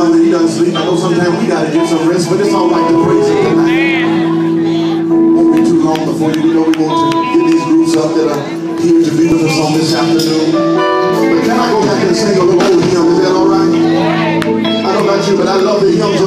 mama, he done sleep. I know sometimes we gotta get some rest, but it's all right to praise him tonight. Won't be too long before you know we want to get these groups up that are here to be with us on this afternoon. But can I go back and sing a little old hymn? Is that all right? I don't know about you, but I love the hymns